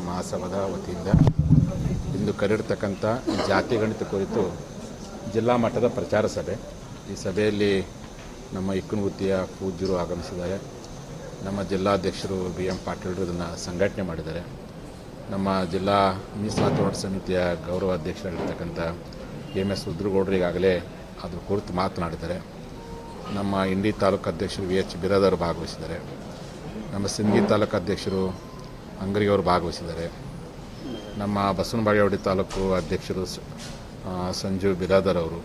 ಮಹಾಸಭಾದ ವತಿಯಿಂದ ಇಂದು ಕರೆದಿರ್ತಕ್ಕಂಥ ಜಾತಿ ಗಣಿತ ಕುರಿತು ಜಿಲ್ಲಾ ಮಟ್ಟದ ಪ್ರಚಾರ ಸಭೆ. ಈ ಸಭೆಯಲ್ಲಿ ನಮ್ಮ ಇಕ್ಕನಗುತ್ತಿಯ ಪೂಜ್ಯರು ಆಗಮಿಸಿದ್ದಾರೆ. ನಮ್ಮ ಜಿಲ್ಲಾಧ್ಯಕ್ಷರು BM ಪಾಟೀಲರು ಇದನ್ನು ಸಂಘಟನೆ ಮಾಡಿದ್ದಾರೆ. ನಮ್ಮ ಜಿಲ್ಲಾ ಮೀಸಲಾತಿ ಹೋರಾಟ ಸಮಿತಿಯ ಗೌರವ ಅಧ್ಯಕ್ಷರಾಗಿರ್ತಕ್ಕಂಥ MS ರುದ್ರಗೌಡರು ಈಗಾಗಲೇ ಅದ್ರ ಕುರಿತು ಮಾತನಾಡಿದ್ದಾರೆ. ನಮ್ಮ ಇಂಡಿ ತಾಲೂಕು ಅಧ್ಯಕ್ಷರು VH ಬಿರಾದರ್ ಭಾಗವಹಿಸಿದ್ದಾರೆ. ನಮ್ಮ ಸಿಂದಗಿ ತಾಲೂಕು ಅಧ್ಯಕ್ಷರು ಅಂಗರಿಯವರು ಭಾಗವಹಿಸಿದ್ದಾರೆ. ನಮ್ಮ ಬಸವನಬಾಗೇವಾಡಿ ತಾಲೂಕು ಅಧ್ಯಕ್ಷರು ಸಂಜು ಬಿರಾದರ್ ಅವರು,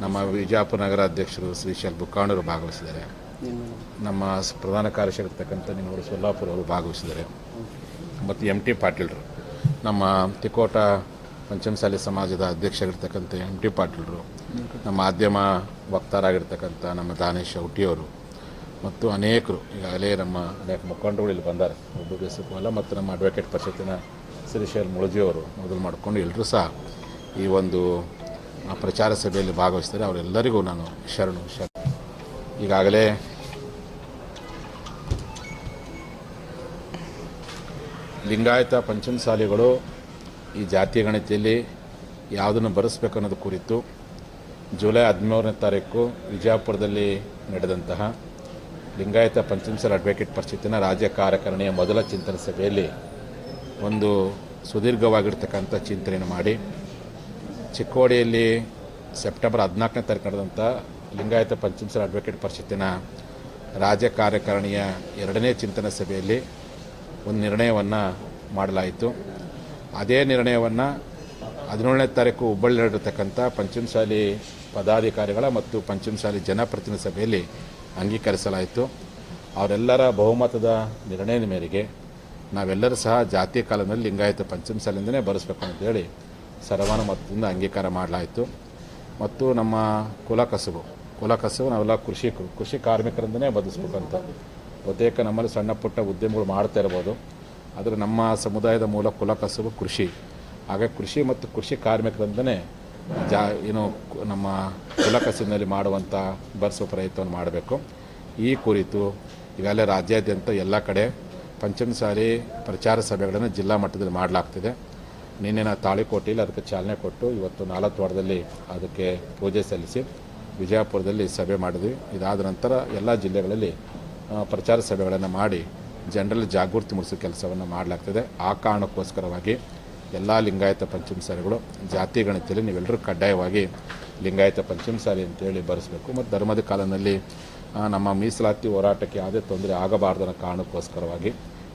ನಮ್ಮ ವಿಜಯಪುರ ನಗರ ಅಧ್ಯಕ್ಷರು ಶ್ರೀಶೈಲ್ ಬುಕ್ಕಾಣರು ಭಾಗವಹಿಸಿದ್ದಾರೆ. ನಮ್ಮ ಪ್ರಧಾನ ಕಾರ್ಯದರ್ಶಿಯಾಗಿರ್ತಕ್ಕಂಥ ನಿನ್ನೂರು ಸೊಲ್ಲಾಪುರ ಅವರು ಭಾಗವಹಿಸಿದ್ದಾರೆ. ಮತ್ತು MT ಪಾಟೀಲರು, ನಮ್ಮ ತಿಕೋಟ ಪಂಚಮಸಾಲಿ ಸಮಾಜದ ಅಧ್ಯಕ್ಷರಾಗಿರ್ತಕ್ಕಂಥ MT ಪಾಟೀಲರು, ನಮ್ಮ ಮಾಧ್ಯಮ ವಕ್ತಾರಾಗಿರ್ತಕ್ಕಂಥ ನಮ್ಮ ದಾನೇಶ್ ಔಟಿಯವರು ಮತ್ತು ಅನೇಕರು ಈಗಾಗಲೇ ನಮ್ಮ ಅನೇಕ ಮುಖಂಡರುಗಳು ಇಲ್ಲಿ ಬಂದ್ದಾರೆ. ಒಬ್ಬರು ಹೆಸರುವಲ್ಲ ಮತ್ತು ನಮ್ಮ ಅಡ್ವೊಕೇಟ್ ಪರಿಷತ್ತಿನ ಶ್ರೀಶೈಲ್ ಮುಳಜಿಯವರು ಮೊದಲು ಮಾಡಿಕೊಂಡು ಎಲ್ಲರೂ ಸಹ ಈ ಒಂದು ಪ್ರಚಾರ ಸಭೆಯಲ್ಲಿ ಭಾಗವಹಿಸ್ತಾರೆ. ಅವರೆಲ್ಲರಿಗೂ ನಾನು ಶರಣು. ಈಗಾಗಲೇ ಲಿಂಗಾಯತ ಪಂಚಮಸಾಲಿಗಳು ಈ ಜಾತಿ ಗಣತಿಯಲ್ಲಿ ಯಾವುದನ್ನು ಬರೆಸಬೇಕು ಅನ್ನೋದು ಕುರಿತು ಜುಲೈ 13ನೇ ತಾರೀಕು ವಿಜಯಪುರದಲ್ಲಿ ನಡೆದಂತಹ ಲಿಂಗಾಯತ ಪಂಚಮಸಾಲಿ ಅಡ್ವೊಕೇಟ್ ಪರಿಷತ್ತಿನ ರಾಜ್ಯ ಕಾರ್ಯಕಾರಿಣಿಯ ಮೊದಲ ಚಿಂತನೆ ಸಭೆಯಲ್ಲಿ ಒಂದು ಸುದೀರ್ಘವಾಗಿರ್ತಕ್ಕಂಥ ಚಿಂತನೆಯನ್ನು ಮಾಡಿ ಚಿಕ್ಕೋಡಿಯಲ್ಲಿ ಸೆಪ್ಟೆಂಬರ್ 14ನೇ ತಾರೀಕು ನಡೆದಂಥ ಲಿಂಗಾಯತ ಪಂಚಮಸಾಲಿ ಅಡ್ವೊಕೇಟ್ ಪರಿಷತ್ತಿನ ರಾಜ್ಯ ಕಾರ್ಯಕಾರಿಣಿಯ 2ನೇ ಚಿಂತನೆ ಸಭೆಯಲ್ಲಿ ಒಂದು ನಿರ್ಣಯವನ್ನು ಮಾಡಲಾಯಿತು. ಅದೇ ನಿರ್ಣಯವನ್ನು 17ನೇ ತಾರೀಕು ಹುಬ್ಬಳ್ಳಿಯಲ್ಲಿರತಕ್ಕಂಥ ಪಂಚಮಸಾಲಿ ಪದಾಧಿಕಾರಿಗಳ ಮತ್ತು ಪಂಚಮಸಾಲಿ ಜನಪ್ರತಿನಿಧಿ ಸಭೆಯಲ್ಲಿ ಅಂಗೀಕರಿಸಲಾಯಿತು. ಅವರೆಲ್ಲರ ಬಹುಮತದ ನಿರ್ಣಯದ ಮೇರೆಗೆ ನಾವೆಲ್ಲರೂ ಸಹ ಜಾತಿ ಕಾಲದಲ್ಲಿ ಲಿಂಗಾಯತ ಪಂಚಮಸಾಲಿಯಿಂದನೇ ಬರೆಸಬೇಕು ಅಂತೇಳಿ ಸರ್ವಾನುಮತದಿಂದ ಅಂಗೀಕಾರ ಮಾಡಲಾಯಿತು. ಮತ್ತು ನಮ್ಮ ಕುಲ ಕಸುಬು ನಾವೆಲ್ಲ ಕೃಷಿ ಕಾರ್ಮಿಕರಿಂದನೇ ಬದಲಿಸ್ಬೇಕಂತ ಬಹುತೇಕ ನಮ್ಮಲ್ಲಿ ಸಣ್ಣ ಪುಟ್ಟ ಉದ್ಯಮಗಳು ಮಾಡ್ತಾ ಇರ್ಬೋದು. ಆದರೆ ನಮ್ಮ ಸಮುದಾಯದ ಮೂಲ ಕುಲ ಕಸುಬು ಕೃಷಿ. ಹಾಗಾಗಿ ಕೃಷಿ ಮತ್ತು ಕೃಷಿ ಕಾರ್ಮಿಕರಿಂದನೇ ನಮ್ಮ ಕುಲ ಕಸುಬಿನಲ್ಲಿ ಮಾಡುವಂಥ ಬರೆಸುವ ಪ್ರಯತ್ನವನ್ನು ಮಾಡಬೇಕು. ಈ ಕುರಿತು ಈಗಾಗಲೇ ರಾಜ್ಯಾದ್ಯಂತ ಎಲ್ಲ ಕಡೆ ಪಂಚಮಸಾಲಿ ಪ್ರಚಾರ ಸಭೆಗಳನ್ನು ಜಿಲ್ಲಾ ಮಟ್ಟದಲ್ಲಿ ಮಾಡಲಾಗ್ತಿದೆ. ನಿನ್ನೆ ತಾಳಿಕೋಟೆಯಲ್ಲಿ ಅದಕ್ಕೆ ಚಾಲನೆ ಕೊಟ್ಟು ಇವತ್ತು 4 ವಾರದಲ್ಲಿ ಅದಕ್ಕೆ ಪೂಜೆ ಸಲ್ಲಿಸಿ ವಿಜಯಪುರದಲ್ಲಿ ಸಭೆ ಮಾಡಿದ್ವಿ. ಇದಾದ ನಂತರ ಎಲ್ಲ ಜಿಲ್ಲೆಗಳಲ್ಲಿ ಪ್ರಚಾರ ಸಭೆಗಳನ್ನು ಮಾಡಿ ಜನರಲ್ಲಿ ಜಾಗೃತಿ ಮೂಡಿಸೋ ಕೆಲಸವನ್ನು ಮಾಡಲಾಗ್ತದೆ. ಆ ಕಾರಣಕ್ಕೋಸ್ಕರವಾಗಿ ಎಲ್ಲ ಲಿಂಗಾಯತ ಪಂಚಮಸಾಲಿಗಳು ಜಾತಿ ಗಣತಿಯಲ್ಲಿ ನೀವೆಲ್ಲರೂ ಕಡ್ಡಾಯವಾಗಿ ಲಿಂಗಾಯತ ಪಂಚಮಸಾಲಿ ಅಂತೇಳಿ ಬರೆಸಬೇಕು. ಮತ್ತು ಧರ್ಮದ ಕಾಲದಲ್ಲಿ ನಮ್ಮ ಮೀಸಲಾತಿ ಹೋರಾಟಕ್ಕೆ ಯಾವುದೇ ತೊಂದರೆ ಆಗಬಾರ್ದು ಅನ್ನೋ ಕಾರಣಕ್ಕೋಸ್ಕರವಾಗಿ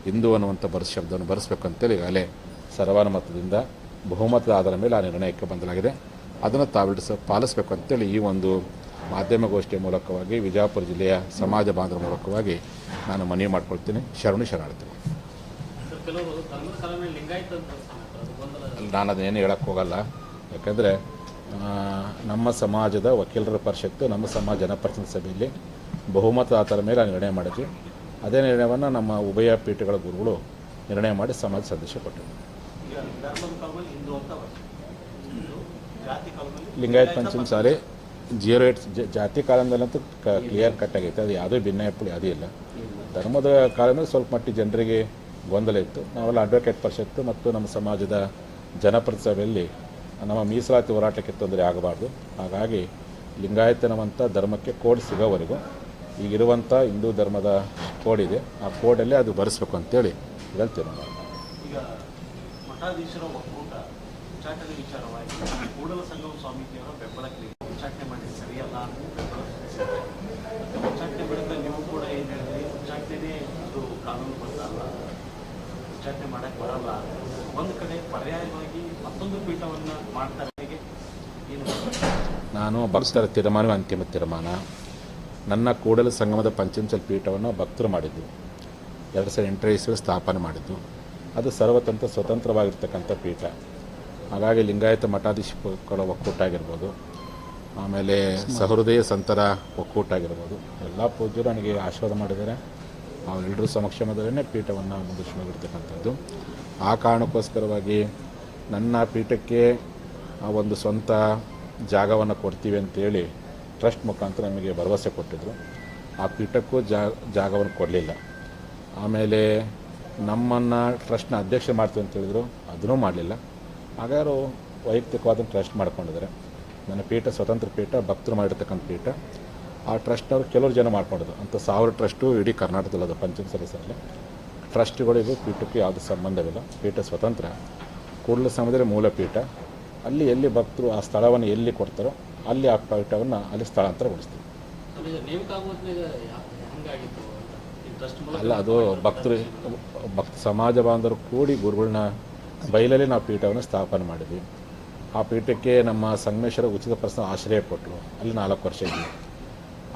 ಹಿಂದೂ ಅನ್ನುವಂಥ ಶಬ್ದವನ್ನು ಬರೆಸಬೇಕು ಅಂತೇಳಿ ಈಗಾಗಲೇ ಸರ್ವಾನುಮತದಿಂದ ಬಹುಮತದ ಆಧಾರದ ಮೇಲೆ ಆ ನಿರ್ಣಯಕ್ಕೆ ಬಂದಲಾಗಿದೆ. ಅದನ್ನು ತಾವೆಲ್ಲರೂ ಪಾಲಿಸಬೇಕು ಅಂತೇಳಿ ಈ ಒಂದು ಮಾಧ್ಯಮಗೋಷ್ಠಿಯ ಮೂಲಕವಾಗಿ ವಿಜಯಪುರ ಜಿಲ್ಲೆಯ ಸಮಾಜ ಬಾಂಧವರ ಮೂಲಕವಾಗಿ ನಾನು ಮನವಿ ಮಾಡ್ಕೊಳ್ತೀನಿ. ಶರಣಾರ್ಥಿ. ನಾನು ಅದನ್ನೇನು ಹೇಳಕ್ಕೆ ಹೋಗಲ್ಲ. ಯಾಕಂದರೆ ನಮ್ಮ ಸಮಾಜದ ವಕೀಲರ ಪರಿಷತ್ತು ನಮ್ಮ ಸಮಾಜ ಜನಪ್ರತಿನಿಧಿ ಸಭೆಯಲ್ಲಿ ಬಹುಮತದ ಆಧಾರದ ಮೇಲೆ ನಿರ್ಣಯ ಮಾಡಿದ್ವಿ. ಅದೇ ನಿರ್ಣಯವನ್ನು ನಮ್ಮ ಉಭಯ ಪೀಠಗಳ ಗುರುಗಳು ನಿರ್ಣಯ ಮಾಡಿ ಸಮಾಜ ಸದಸ್ಯ ಕೊಟ್ಟರು. ಲಿಂಗಾಯತ ಪಂಚಮಸಾಲಿ 08 ಜಾತಿ ಕಾಲದಲ್ಲಂತೂ ಕ್ಲಿಯರ್ ಕಟ್ ಆಗೈತೆ. ಅದು ಯಾವುದೇ ಭಿನ್ನಾಭಿಪ್ರಾಯ ಯಾವುದೂ ಇಲ್ಲ. ಧರ್ಮದ ಕಾಲದಲ್ಲಿ ಸ್ವಲ್ಪ ಮಟ್ಟಿಗೆ ಜನರಿಗೆ ಗೊಂದಲ ಇತ್ತು. ನಾವೆಲ್ಲ ಅಡ್ವೊಕೇಟ್ ಪರಿಷತ್ತು ಮತ್ತು ನಮ್ಮ ಸಮಾಜದ ಜನಪ್ರತಿನಿಧಿ ಸಭೆಯಲ್ಲಿ ನಮ್ಮ ಮೀಸಲಾತಿ ಹೋರಾಟಕ್ಕೆ ತೊಂದರೆ ಆಗಬಾರ್ದು. ಹಾಗಾಗಿ ಲಿಂಗಾಯತನವಂಥ ಧರ್ಮಕ್ಕೆ ಕೋಡ್ ಸಿಗೋವರೆಗೂ ಈಗಿರುವಂಥ ಹಿಂದೂ ಧರ್ಮದ ಕೋಡ್ ಇದೆ, ಆ ಕೋಡಲ್ಲೇ ಅದು ಬರೆಸಬೇಕು ಅಂತೇಳಿ ಹೇಳ್ತೀವಿ. ಈಗ ಮಠಾಧೀಶರ ಒಕ್ಕೂಟ ಉಚ್ಚಾಟನೆ ವಿಚಾರವಾಗಿ ಕೂಡಲ ಸಂಗಮ ಸ್ವಾಮೀಜಿಯವರ ಬೆಂಬಲಕ್ಕೆ ಉಚ್ಚಾಟನೆ ಮಾಡಿ ಸರಿಯಲ್ಲ ಬೆಂಬಲ ಸೂಚಿಸಿದ್ದಾರೆ. ಉಚ್ಚಾಟನೆ ಬಳಿಕ ನೀವು ಕೂಡ ಏನು ಹೇಳಿದ್ರಿ, ಉಚ್ಚಾಟನೆ ಅದು ಕಾನೂನುಬದ್ಧ ಅಲ್ಲ, ಉಚ್ಚಾಟನೆ ಮಾಡೋಕ್ಕೆ ಬರಲ್ಲ. ಒಂದು ಕಡೆ ಪರ್ಯಾಯವಾಗಿ ಮತ್ತೊಂದು ಪೀಠವನ್ನು ಮಾಡ್ತಾರೆ. ಏನು ನಾನು ಭಕ್ತರ ತೀರ್ಮಾನವೇ ಅಂತಿಮ ತೀರ್ಮಾನ. ನನ್ನ ಕೂಡಲ ಸಂಗಮದ ಪಂಚಮಸಾಲಿ ಪೀಠವನ್ನು ಭಕ್ತರು ಮಾಡಿದ್ದು 2008 ಸ್ಥಾಪನೆ ಮಾಡಿದ್ದು. ಅದು ಸರ್ವತಂತ್ರ ಸ್ವತಂತ್ರವಾಗಿರ್ತಕ್ಕಂಥ ಪೀಠ. ಹಾಗಾಗಿ ಲಿಂಗಾಯತ ಮಠಾಧೀಶಗಳ ಒಕ್ಕೂಟ ಆಗಿರ್ಬೋದು, ಆಮೇಲೆ ಸಹೃದಯ ಸಂತರ ಒಕ್ಕೂಟ ಆಗಿರ್ಬೋದು, ಎಲ್ಲ ಪೂಜ್ಯರು ನನಗೆ ಆಶೀರ್ವಾದ ಮಾಡಿದ್ದಾರೆ. ಅವರೆಲ್ಲರೂ ಸಮಕ್ಷಮದಲ್ಲೇ ಪೀಠವನ್ನು ಮುಂದುವರಿಸಿರ್ತಕ್ಕಂಥದ್ದು. ಆ ಕಾರಣಕ್ಕೋಸ್ಕರವಾಗಿ ನನ್ನ ಪೀಠಕ್ಕೆ ಒಂದು ಸ್ವಂತ ಜಾಗವನ್ನು ಕೊಡ್ತೀವಿ ಅಂತೇಳಿ ಟ್ರಸ್ಟ್ ಮುಖಾಂತರ ನಮಗೆ ಭರವಸೆ ಕೊಟ್ಟಿದ್ದರು. ಆ ಪೀಠಕ್ಕೂ ಜಾಗವನ್ನು ಕೊಡಲಿಲ್ಲ. ಆಮೇಲೆ ನಮ್ಮನ್ನು ಟ್ರಸ್ಟ್ನ ಅಧ್ಯಕ್ಷ ಮಾಡ್ತೀವಿ ಅಂತ ಹೇಳಿದ್ರು, ಅದನ್ನೂ ಮಾಡಲಿಲ್ಲ. ಹಾಗಾದ್ರು ವೈಯಕ್ತಿಕವಾದ ಟ್ರಸ್ಟ್ ಮಾಡ್ಕೊಂಡಿದ್ದಾರೆ. ನನ್ನ ಪೀಠ ಸ್ವತಂತ್ರ ಪೀಠ, ಭಕ್ತರು ಮಾಡಿರ್ತಕ್ಕಂಥ ಪೀಠ. ಆ ಟ್ರಸ್ಟ್ನವ್ರು ಕೆಲವರು ಜನ ಮಾಡ್ಕೊಂಡಿದ್ದು ಅಂತ 1000 ಟ್ರಸ್ಟು ಇಡೀ ಕರ್ನಾಟಕದಲ್ಲದು ಪಂಚಮಸಾಲಿ ಸರಲ್ಲಿ. ಟ್ರಸ್ಟ್ಗಳಿಗೂ ಪೀಠಕ್ಕೂ ಯಾವುದೇ ಸಂಬಂಧವಿಲ್ಲ. ಪೀಠ ಸ್ವತಂತ್ರ. ಕೂಡಲ ಸಂಗಮದಲ್ಲಿ ಮೂಲ ಪೀಠ. ಅಲ್ಲಿ ಎಲ್ಲಿ ಭಕ್ತರು ಆ ಸ್ಥಳವನ್ನು ಎಲ್ಲಿ ಕೊಡ್ತಾರೋ ಅಲ್ಲಿ ಆ ಪೀಠವನ್ನು ಅಲ್ಲಿ ಸ್ಥಳಾಂತರಗೊಳಿಸ್ತೀವಿ. ಅಲ್ಲ, ಅದು ಭಕ್ತ ಸಮಾಜ ಬಾಂಧವರು ಕೂಡಿ ಗುರುಗಳನ್ನ ಬೈಲಲ್ಲಿ ನಾವು ಪೀಠವನ್ನು ಸ್ಥಾಪನೆ ಮಾಡಿದ್ವಿ. ಆ ಪೀಠಕ್ಕೆ ನಮ್ಮ ಸಂಗಮೇಶ್ವರ ಉಚಿತ ಪ್ರಶ್ನೆ ಆಶ್ರಯ ಕೊಟ್ಟರು. ಅಲ್ಲಿ 4 ವರ್ಷ ಇದ್ವಿ.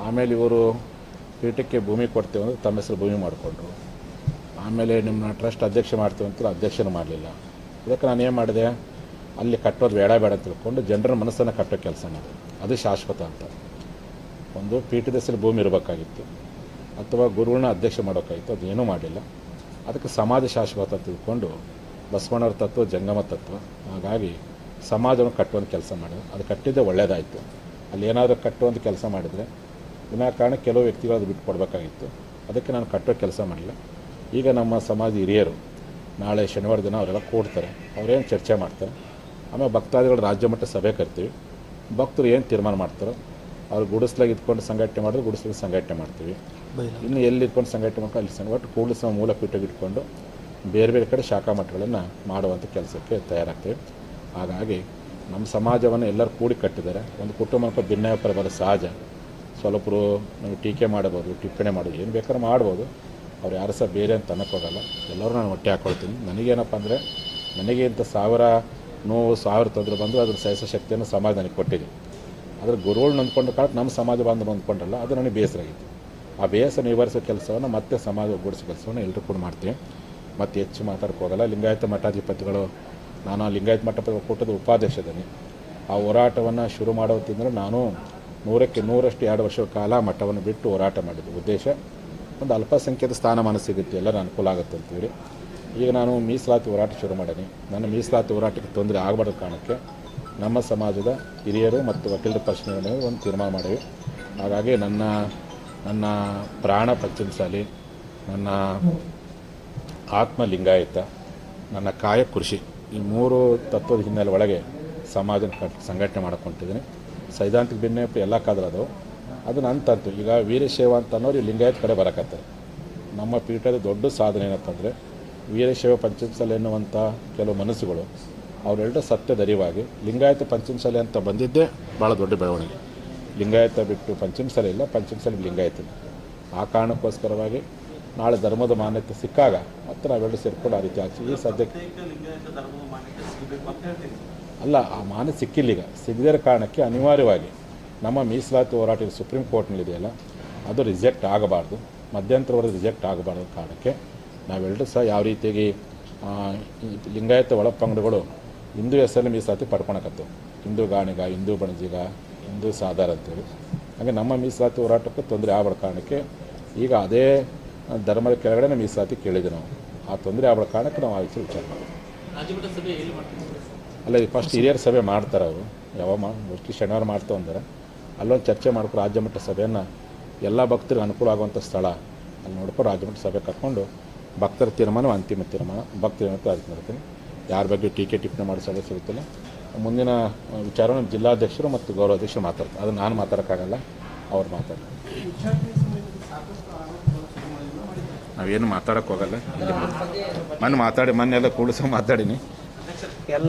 ಆಮೇಲೆ ಇವರು ಪೀಠಕ್ಕೆ ಭೂಮಿ ಕೊಡ್ತೇವೆ ಅಂದರೆ ತಮ್ಮ ಹೆಸರು ಭೂಮಿ ಮಾಡಿಕೊಂಡ್ರು. ಆಮೇಲೆ ನಿಮ್ಮ ಟ್ರಸ್ಟ್ ಅಧ್ಯಕ್ಷ ಮಾಡ್ತೀವಿ ಅಂತ ಅಧ್ಯಕ್ಷನೂ ಮಾಡಲಿಲ್ಲ. ಇದಕ್ಕೆ ನಾನು ಏನು ಮಾಡಿದೆ, ಅಲ್ಲಿ ಕಟ್ಟೋದು ಬೇಡ ಅಂತ ತಿಳ್ಕೊಂಡು ಜನರ ಮನಸ್ಸನ್ನು ಕಟ್ಟೋ ಕೆಲಸ ಮಾಡಿದೆ. ಅದು ಶಾಶ್ವತ ಅಂತ. ಒಂದು ಪೀಠದ ಹೆಸರು ಭೂಮಿ ಇರಬೇಕಾಗಿತ್ತು ಅಥವಾ ಗುರುಗಳನ್ನ ಅಧ್ಯಕ್ಷ ಮಾಡೋಕ್ಕಾಗಿತ್ತು, ಅದೇನೂ ಮಾಡಲಿಲ್ಲ. ಅದಕ್ಕೆ ಸಮಾಜ ಶಾಶ್ವತ ಅಂತ ತಿಳ್ಕೊಂಡು ಬಸವಣ್ಣವ್ರ ತತ್ವ ಜಂಗಮ ತತ್ವ. ಹಾಗಾಗಿ ಸಮಾಜವನ್ನು ಕಟ್ಟುವಂಥ ಕೆಲಸ ಮಾಡಿದೆ. ಅದು ಕಟ್ಟಿದ್ದೆ ಒಳ್ಳೆಯದಾಯಿತು. ಅಲ್ಲಿ ಏನಾದರೂ ಕಟ್ಟುವಂಥ ಕೆಲಸ ಮಾಡಿದರೆ ವಿನಾಕಾರಣ ಕೆಲವು ವ್ಯಕ್ತಿಗಳು ಅದು ಬಿಟ್ಟು ಕೊಡಬೇಕಾಗಿತ್ತು. ಅದಕ್ಕೆ ನಾನು ಕಟ್ಟೋ ಕೆಲಸ ಮಾಡಿಲ್ಲ. ಈಗ ನಮ್ಮ ಸಮಾಜ ಹಿರಿಯರು ನಾಳೆ ಶನಿವಾರ ದಿನ ಅವರೆಲ್ಲ ಕೂಡ್ತಾರೆ, ಅವರೇನು ಚರ್ಚೆ ಮಾಡ್ತಾರೆ. ಆಮೇಲೆ ಭಕ್ತಾದಿಗಳು ರಾಜ್ಯ ಮಟ್ಟ ಸಭೆ ಕರಿತೀವಿ. ಭಕ್ತರು ಏನು ತೀರ್ಮಾನ ಮಾಡ್ತಾರೋ ಅವ್ರು ಗುಡಿಸ್ಲಾಗ ಇದ್ಕೊಂಡು ಸಂಘಟನೆ ಮಾಡಿದ್ರೆ ಗುಡಿಸ್ಲಾಗ ಸಂಘಟನೆ ಮಾಡ್ತೀವಿ. ಇನ್ನು ಎಲ್ಲಿ ಇದ್ಕೊಂಡು ಸಂಘಟನೆ ಮಾಡ್ಕೊಂಡು ಅಲ್ಲಿ ಒಟ್ಟು ಕೂಡಲ ಮೂಲ ಪೀಠಕ್ಕೆ ಇಟ್ಕೊಂಡು ಬೇರೆ ಬೇರೆ ಕಡೆ ಶಾಖಾ ಮಠಗಳನ್ನು ಮಾಡುವಂಥ ಕೆಲಸಕ್ಕೆ ತಯಾರಾಗ್ತೀವಿ. ಹಾಗಾಗಿ ನಮ್ಮ ಸಮಾಜವನ್ನು ಎಲ್ಲರೂ ಕೂಡಿ ಕಟ್ಟಿದ್ದಾರೆ. ಒಂದು ಕುಟುಂಬಕ್ಕೆ ಭಿನ್ನಾಭಿಪ್ರಾಯ ಬರೋ ಸಹಜ. ಸ್ವಲ್ಪರು ನಾವು ಟೀಕೆ ಮಾಡಬಹುದು, ಟಿಪ್ಪಣಿ ಮಾಡೋದು, ಏನು ಬೇಕಾದ್ರೂ ಮಾಡ್ಬೋದು. ಅವ್ರು ಯಾರು ಸಹ ಬೇರೆ ಅಂತ ಅನ್ನೋಕ್ಕೋಗಲ್ಲ. ಎಲ್ಲರೂ ನಾನು ಹೊಟ್ಟೆ ಹಾಕ್ಕೊಳ್ತೀನಿ. ನನಗೇನಪ್ಪ ಅಂದರೆ, ನನಗೆ ಇಂಥ 1000 ನೋವು 1000 ತೊಂದರೆ ಬಂದು ಅದ್ರ ಸಹಿಸೋ ಶಕ್ತಿಯನ್ನು ಸಮಾಜ ನನಗೆ ಕೊಟ್ಟಿದೆ. ಆದರೆ ಗುರುಗಳು ನಂದ್ಕೊಂಡ ಕಾಲಕ್ಕೆ ನಮ್ಮ ಸಮಾಜ ಬಾಂಧವರು ಅಂದ್ಕೊಂಡಲ್ಲ, ಅದು ನನಗೆ ಬೇಸರ ಆಗಿತ್ತು. ಆ ಬೇಸರ ನಿವಾರಿಸೋ ಕೆಲಸವನ್ನು ಮತ್ತೆ ಸಮಾಜ ಒಗ್ಗೂಡಿಸೋ ಕೆಲಸವನ್ನು ಎಲ್ಲರೂ ಕೂಡ ಮಾಡ್ತೀವಿ. ಮತ್ತು ಹೆಚ್ಚು ಮಾತಾಡ್ಕೋಗಲ್ಲ. ಲಿಂಗಾಯತ ಮಠಾಧಿಪತಿಗಳು, ನಾನು ಆ ಲಿಂಗಾಯತ ಮಠ ಒಕ್ಕೂಟದ ಉಪಾಧ್ಯಕ್ಷದ್ದೀನಿ. ಆ ಹೋರಾಟವನ್ನು ಶುರು ಮಾಡೋತ್ತಿಂದರೆ ನಾನು 100ಕ್ಕೆ 100ರಷ್ಟು 2 ವರ್ಷಗಳ ಕಾಲ ಮಠವನ್ನು ಬಿಟ್ಟು ಹೋರಾಟ ಮಾಡಿದ್ದು. ಉದ್ದೇಶ ಒಂದು ಅಲ್ಪಸಂಖ್ಯಾತ ಸ್ಥಾನಮಾನ ಸಿಗುತ್ತೆ, ಎಲ್ಲರೂ ಅನುಕೂಲ ಆಗುತ್ತೆ ಅಂತೇಳಿ. ಈಗ ನಾನು ಮೀಸಲಾತಿ ಹೋರಾಟ ಶುರು ಮಾಡೀನಿ. ನನ್ನ ಮೀಸಲಾತಿ ಹೋರಾಟಕ್ಕೆ ತೊಂದರೆ ಆಗಬಾರ್ದು ಕಾರಣಕ್ಕೆ ನಮ್ಮ ಸಮಾಜದ ಹಿರಿಯರು ಮತ್ತು ವಕೀಲರ ಪರಿಶೀಲನೆ ಒಂದು ತೀರ್ಮಾನ ಮಾಡಿವಿ. ಹಾಗಾಗಿ ನನ್ನ ಪ್ರಾಣ ಪಂಚಮಸಾಲಿ, ನನ್ನ ಆತ್ಮ ಲಿಂಗಾಯತ, ನನ್ನ ಕಾಯ ಕೃಷಿ, ಈ 3 ತತ್ವದ ಹಿನ್ನೆಲೆ ಒಳಗೆ ಸಮಾಜನ ಸಂಘಟನೆ ಮಾಡ್ಕೊತಿದ್ದೀನಿ. ಸೈದ್ಧಾಂತಿಕ ಭಿನ್ನಾಭಿಪ್ರಾಯ ಎಲ್ಲ ಕಾದ್ರದು ಅದು ನನ್ನ ತಂತು. ಈಗ ವೀರಶೈವ ಅಂತ ಅನ್ನೋರು ಲಿಂಗಾಯತ ಕಡೆ ಬರಕತ್ತಾರೆ. ನಮ್ಮ ಪೀಠದ ದೊಡ್ಡ ಸಾಧನೆ ಏನಪ್ಪ ಅಂದರೆ, ವೀರಶೈವ ಪಂಚಮಸಾಲಿ ಎನ್ನುವಂಥ ಕೆಲವು ಮನಸ್ಸುಗಳು ಅವರೆಲ್ಲರೂ ಸತ್ಯದ ಅರಿವಾಗಿ ಲಿಂಗಾಯತ ಪಂಚಮಸಾಲಿ ಅಂತ ಬಂದಿದ್ದೇ ಭಾಳ ದೊಡ್ಡ ಬೆಳವಣಿಗೆ. ಲಿಂಗಾಯತ ಬಿಟ್ಟು ಪಂಚಮಸಾಲಿ ಇಲ್ಲ, ಪಂಚಮಸಾಲಿ ಲಿಂಗಾಯತ ಇಲ್ಲ. ಆ ಕಾರಣಕ್ಕೋಸ್ಕರವಾಗಿ ನಾಳೆ ಧರ್ಮದ ಮಾನ್ಯತೆ ಸಿಕ್ಕಾಗ ಮತ್ತೆ ನಾವೆಲ್ಲರೂ ಸೇರ್ಕೊಂಡು ಆ ರೀತಿ ಆಗ್ತೀವಿ. ಈ ಸದ್ಯಕ್ಕೆ ಅಲ್ಲ, ಆ ಮಾನ್ಯತೆ ಸಿಕ್ಕಿಲ್ಲ. ಈಗ ಸಿಗದೇ ಇರೋ ಕಾರಣಕ್ಕೆ ಅನಿವಾರ್ಯವಾಗಿ ನಮ್ಮ ಮೀಸಲಾತಿ ಹೋರಾಟ ಸುಪ್ರೀಂ ಕೋರ್ಟ್ನಲ್ಲಿದೆಯಲ್ಲ, ಅದು ರಿಜೆಕ್ಟ್ ಆಗಬಾರ್ದು, ಮಧ್ಯಂತರವರೆಗೆ ರಿಜೆಕ್ಟ್ ಆಗಬಾರ್ದು ಕಾರಣಕ್ಕೆ ನಾವೆಲ್ಲರೂ ಸಹ ಯಾವ ರೀತಿಯಾಗಿ ಲಿಂಗಾಯತ ಒಳಪಂಗಡಗಳು ಹಿಂದೂ ಹೆಸರಲ್ಲಿ ಮೀಸಲಾತಿ ಪಡ್ಕೊಳಕತ್ತೇವೆ. ಹಿಂದೂ ಗಾಣಿಗ, ಹಿಂದೂ ಬಣಜಿಗ, ಹಿಂದೂ ಸಾಧಾರ ಅಂತೇಳಿ. ಹಾಗೆ ನಮ್ಮ ಮೀಸಲಾತಿ ಹೋರಾಟಕ್ಕೆ ತೊಂದರೆ ಆಗಬಾರ್ದು ಕಾರಣಕ್ಕೆ ಈಗ ಅದೇ ಧರ್ಮದ ಕೆಳಗಡೆ ಮೀಸಲಾತಿ ಕೇಳಿದ್ವಿ ನಾವು. ಆ ತೊಂದರೆ ಆಗಬಾರ್ದು ಕಾರಣಕ್ಕೆ ನಾವು ಆ ವಿಚಾರ ಮಾಡ್ತೀವಿ. ಅಲ್ಲ, ಫಸ್ಟ್ ಹಿರಿಯರ ಸಭೆ ಮಾಡ್ತಾರೆ ಅವರು. ಮೋಸ್ಟ್ಲಿ ಶನಿವಾರ ಮಾಡ್ತಾವೆ ಅಂದರೆ ಅಲ್ಲೊಂದು ಚರ್ಚೆ ಮಾಡ್ಕೊಂಡು ರಾಜ್ಯ ಮಟ್ಟ ಸಭೆಯನ್ನು ಎಲ್ಲ ಭಕ್ತರಿಗೆ ಅನುಕೂಲ ಆಗುವಂಥ ಸ್ಥಳ ಅಲ್ಲಿ ನೋಡ್ಕೊಂಡು ರಾಜ್ಯ ಮಟ್ಟ ಸಭೆ ಕರ್ಕೊಂಡು ಭಕ್ತರ ತೀರ್ಮಾನ ಅಂತಿಮ ತೀರ್ಮಾನ ಭಕ್ತರ ಅದಕ್ಕೆ ಮಾಡ್ತೀನಿ. ಯಾರ ಬಗ್ಗೆ ಟೀಕೆ ಟಿಪ್ಪಣಿ ಮಾಡೋ ಸದಸ್ಯ ಇರುತ್ತಲ್ಲ, ಮುಂದಿನ ವಿಚಾರವನ್ನು ಜಿಲ್ಲಾಧ್ಯಕ್ಷರು ಮತ್ತು ಗೌರವಾಧ್ಯಕ್ಷರು ಮಾತಾಡ್ತಾರೆ. ಅದು ನಾನು ಮಾತಾಡೋಕ್ಕಾಗಲ್ಲ, ಅವ್ರು ಮಾತಾಡ್ತಾರೆ. ನಾವೇನು ಮಾತಾಡೋಕ್ಕೆ ಹೋಗಲ್ಲ. ಮೊನ್ನೆ ಎಲ್ಲ ಕೂಡಿಸೋ ಮಾತಾಡೀನಿ ಎಲ್ಲ